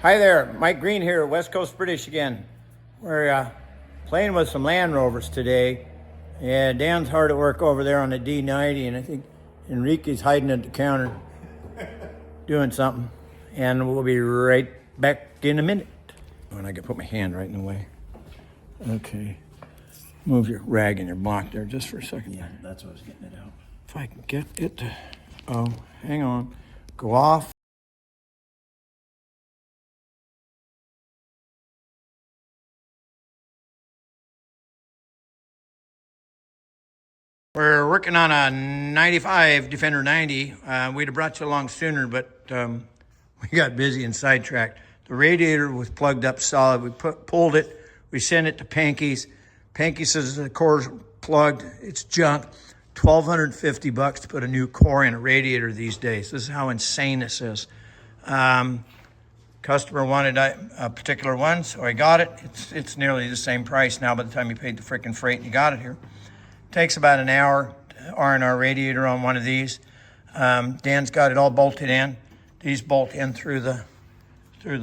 Hi there, Mike Green here, West Coast British again. We're playing with some Land Rovers today. Yeah, Dan's hard at work over there on the D90, and I think Enrique's hiding at the counter doing something. And we'll be right back in a minute. And I can put my hand right in the way. Okay. Move your rag and your block there just for a second. Yeah, that's what I was getting it out. If I can get it to, oh, hang on. Go off. We're working on a 95 Defender 90. We'd have brought you along sooner, but we got busy and sidetracked. The radiator was plugged up solid. We pulled it. We sent it to Panky's. Panky says the core's plugged. It's junk. $1,250 to put a new core in a radiator these days. This is how insane this is. Customer wanted a particular one, so I got it. It's nearly the same price now by the time you paid the freaking freight and you got it here. Takes about an hour to R&R radiator on one of these. Dan's got it all bolted in. These bolt in through the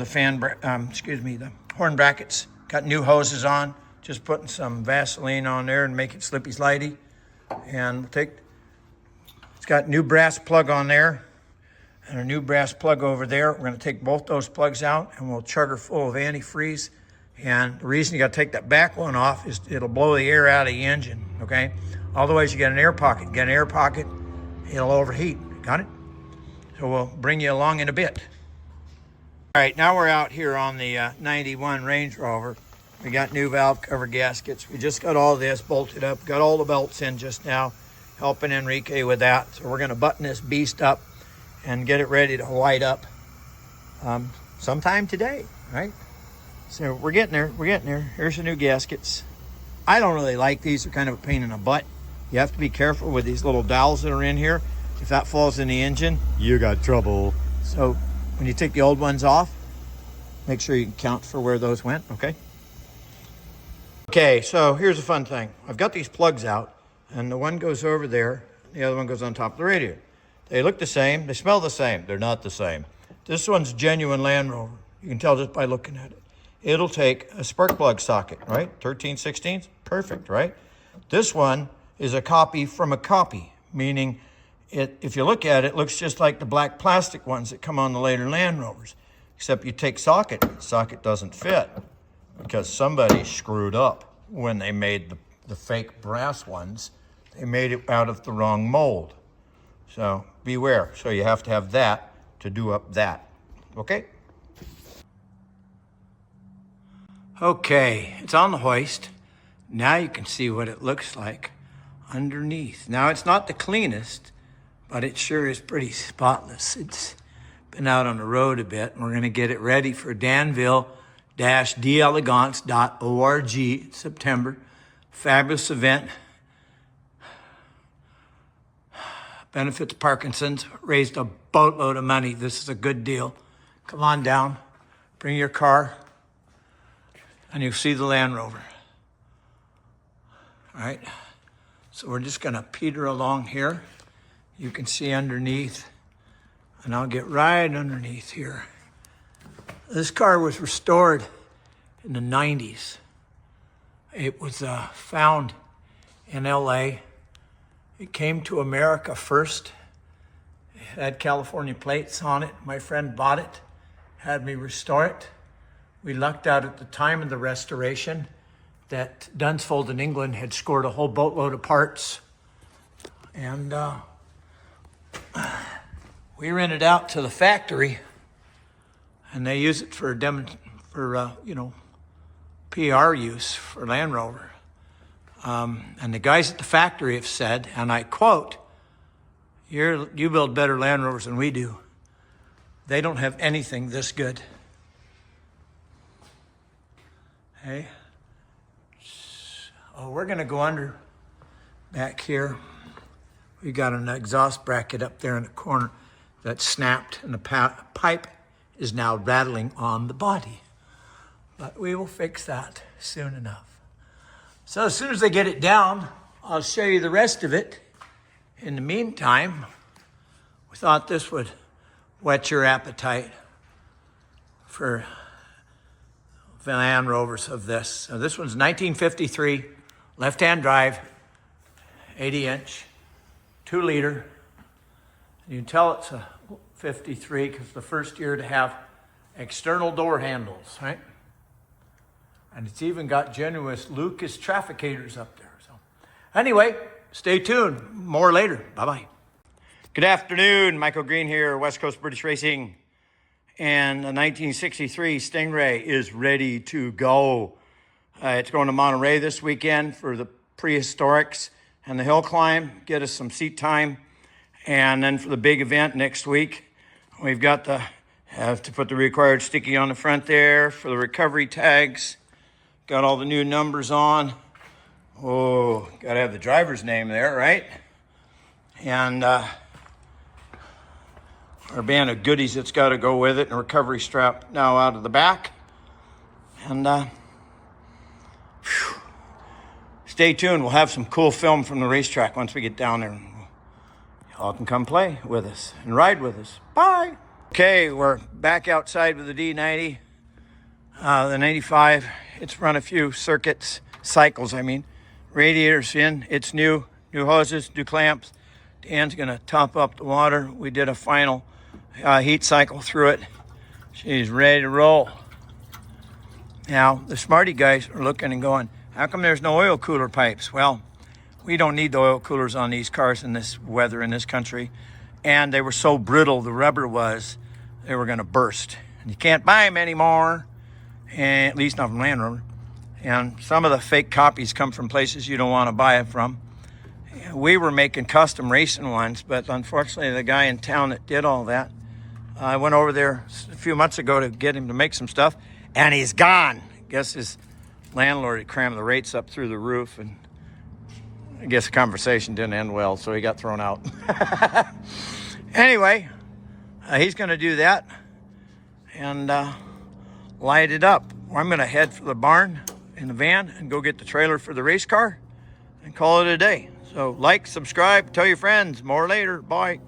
fan, the horn brackets. Got new hoses on. Just putting some Vaseline on there and make it slippy slidey. And it's got new brass plug on there and a new brass plug over there. We're gonna take both those plugs out and we'll chug her full of antifreeze. And the reason you gotta take that back one off is it'll blow the air out of the engine, okay? Otherwise you get an air pocket. Get an air pocket, it'll overheat, got it? So we'll bring you along in a bit. All right, now we're out here on the 91 Range Rover. We got new valve cover gaskets. We just got all this bolted up, got all the belts in just now, helping Enrique with that. So we're gonna button this beast up and get it ready to white up sometime today, right? So we're getting there, Here's the new gaskets. I don't really like these, they're kind of a pain in the butt. You have to be careful with these little dowels that are in here. If that falls in the engine, you got trouble. So when you take the old ones off, make sure you count for where those went, okay? Okay, so here's a fun thing. I've got these plugs out, and the one goes over there, the other one goes on top of the radiator. They look the same, they smell the same. They're not the same. This one's genuine Land Rover. You can tell just by looking at it. It'll take a spark plug socket, right? 13/16, perfect, right? This one is a copy from a copy, meaning if you look at it, it looks just like the black plastic ones that come on the later Land Rovers, except you take socket doesn't fit because somebody screwed up when they made the fake brass ones. They made it out of the wrong mold. So beware. So you have to have that to do up that, okay? Okay, it's on the hoist. Now you can see what it looks like underneath. Now it's not the cleanest, but it sure is pretty spotless. It's been out on the road a bit, and we're gonna get it ready for Danville-delegance.org in September. Fabulous event. Benefits Parkinson's, raised a boatload of money. This is a good deal. Come on down, bring your car, and you'll see the Land Rover. All right, so we're just gonna peter along here. You can see underneath, and I'll get right underneath here. This car was restored in the 90s. It was found in LA. It came to America first. It had California plates on it. My friend bought it, had me restore it. We lucked out at the time of the restoration that Dunsfold in England had scored a whole boatload of parts. And we rented out to the factory, and they use it for PR use for Land Rover. And the guys at the factory have said, and I quote, you build better Land Rovers than we do. They don't have anything this good. Hey, oh, we're gonna go under back here. We got an exhaust bracket up there in the corner that snapped, and the pipe is now rattling on the body. But we will fix that soon enough. So as soon as I get it down, I'll show you the rest of it. In the meantime, we thought this would whet your appetite for Land Rovers of this. So this one's 1953, left-hand drive, 80-inch, 2-liter. You can tell it's a 53 because the first year to have external door handles, right? And it's even got genuine Lucas trafficators up there. So anyway, stay tuned. More later. Bye-bye. Good afternoon. Michael Green here, West Coast British Racing. And the 1963 Stingray is ready to go. It's going to Monterey this weekend for the prehistorics and the hill climb. Get us some seat time. And then for the big event next week, we've got have to put the required sticky on the front there for the recovery tags. Got all the new numbers on. Oh, got to have the driver's name there, right? And our band of goodies that's got to go with it, and a recovery strap now out of the back. And stay tuned. We'll have some cool film from the racetrack once we get down there. Y'all can come play with us and ride with us. Bye. Okay, we're back outside with the D90. The 95, it's run a few cycles, Radiator's in, it's new hoses, new clamps. Dan's gonna top up the water. We did a final heat cycle through it. She's ready to roll. Now, the smarty guys are looking and going, how come there's no oil cooler pipes? Well, we don't need the oil coolers on these cars in this weather in this country. And they were so brittle, the rubber was, they were gonna burst. And you can't buy them anymore, and at least not from Land Rover. And some of the fake copies come from places you don't wanna buy it from. We were making custom racing ones, but unfortunately the guy in town that did all that, I went over there a few months ago to get him to make some stuff, and he's gone. I guess his landlord had crammed the rates up through the roof, and I guess the conversation didn't end well, so he got thrown out. Anyway, he's gonna do that and light it up. I'm gonna head for the barn in the van and go get the trailer for the race car and call it a day. So like, subscribe, tell your friends. More later. Bye.